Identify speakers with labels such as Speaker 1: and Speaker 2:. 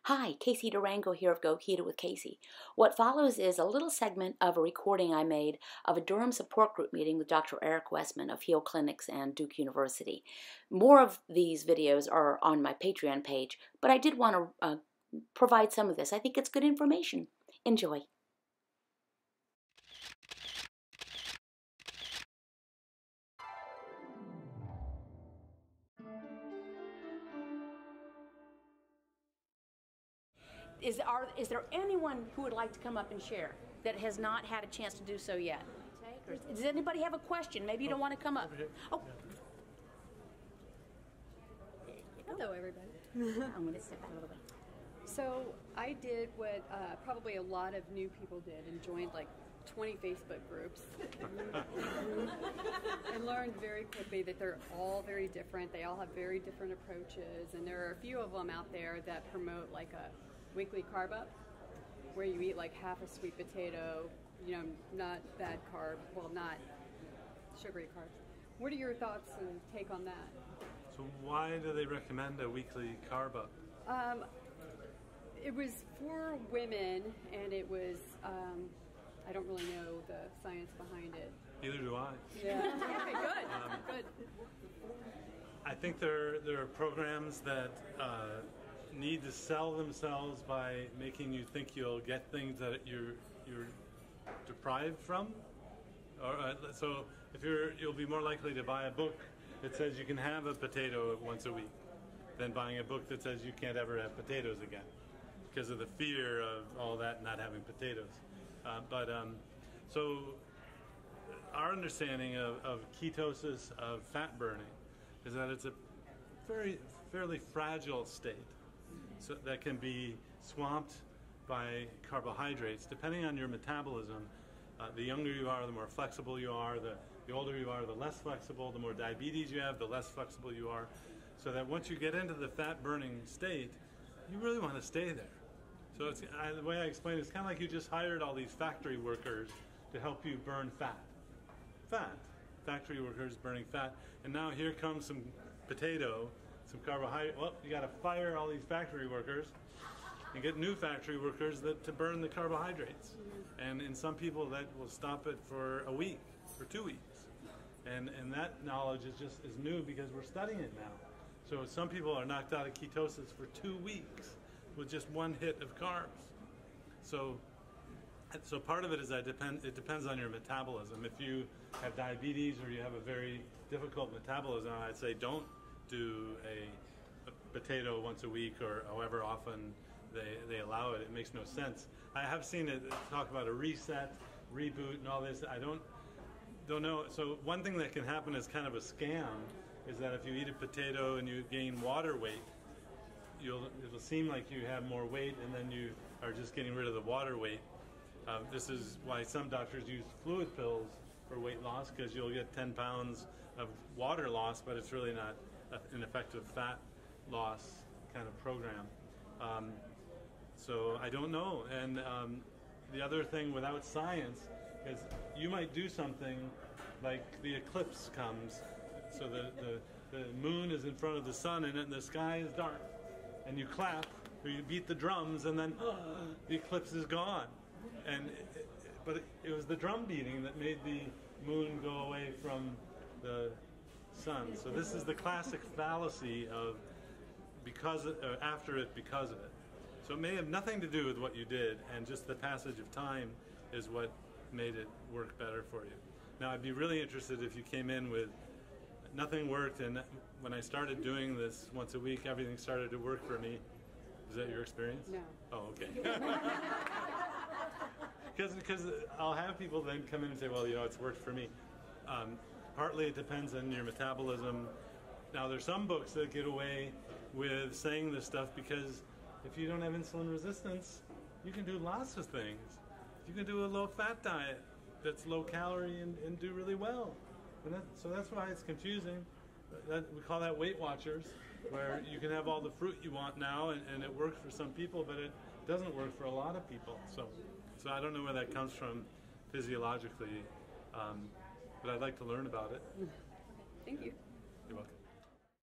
Speaker 1: Hi, Casey Durango here of Go Keto with Casey. What follows is a little segment of a recording I made of a Durham support group meeting with Dr. Eric Westman of Heal Clinics and Duke University. More of these videos are on my Patreon page, but I did want to provide some of this. I think it's good information. Enjoy. Is there anyone who would like to come up and share that has not had a chance to do so yet? Does anybody have a question? Maybe you don't want to come up. Oh.
Speaker 2: Hello, everybody.
Speaker 1: I'm going to step out a little bit.
Speaker 2: So I did what probably a lot of new people did and joined like 20 Facebook groups and learned very quickly that they're all very different. They all have very different approaches, and there are a few of them out there that promote like a weekly carb up where you eat like half a sweet potato, you know, not bad carb, well, not sugary carbs. What are your thoughts and take on that?
Speaker 3: So why do they recommend a weekly carb up?
Speaker 2: It was for women, and it was, I don't really know the science behind it.
Speaker 3: Neither do I.
Speaker 2: Yeah. Okay, good. Good.
Speaker 3: I think there are programs that need to sell themselves by making you think you'll get things that you're deprived from. Or so if you'll be more likely to buy a book that says you can have a potato once a week than buying a book that says you can't ever have potatoes again, because of the fear of all that not having potatoes. So our understanding of ketosis, of fat burning, is that it's a fairly fragile state, so that can be swamped by carbohydrates. Depending on your metabolism, the younger you are, the more flexible you are. The older you are, the less flexible. The more diabetes you have, the less flexible you are. So that once you get into the fat burning state, you really want to stay there. So the way I explain it, it's kind of like you just hired all these factory workers to help you burn fat. Factory workers burning fat. And now here comes some potato, some carbohydrate. Well, you got to fire all these factory workers and get new factory workers to burn the carbohydrates. And in some people that will stop it for a week or 2 weeks. And that knowledge is new because we're studying it now. So some people are knocked out of ketosis for 2 weeks with just one hit of carbs. So part of it is it depends on your metabolism. If you have diabetes or you have a very difficult metabolism, I'd say don't do a potato once a week or however often they allow it. It makes no sense. I have seen it talk about a reset, reboot, and all this. I don't know. So one thing that can happen is kind of a scam, is that if you eat a potato and you gain water weight, it'll seem like you have more weight, and then you are just getting rid of the water weight. This is why some doctors use fluid pills for weight loss, because you'll get 10 pounds of water loss, but it's really not an effective fat loss kind of program. So I don't know. And the other thing without science is you might do something like the eclipse comes, so the moon is in front of the sun and the sky is dark, and you clap or you beat the drums, and then the eclipse is gone. But it was the drum beating that made the moon go away from the sun. So this is the classic fallacy of after it because of it. So it may have nothing to do with what you did, and just the passage of time is what made it work better for you. Now, I'd be really interested if you came in with nothing worked, and when I started doing this once a week, everything started to work for me. Is that your experience?
Speaker 2: No.
Speaker 3: Oh, okay. Because I'll have people then come in and say, well, it's worked for me. Partly it depends on your metabolism. Now, there's some books that get away with saying this stuff because if you don't have insulin resistance, you can do lots of things. You can do a low-fat diet that's low-calorie and do really well. So that's why it's confusing. We call that Weight Watchers, where you can have all the fruit you want now, and it works for some people, but it doesn't work for a lot of people. So I don't know where that comes from physiologically, but I'd like to learn about it.
Speaker 2: Thank you.
Speaker 3: You're welcome.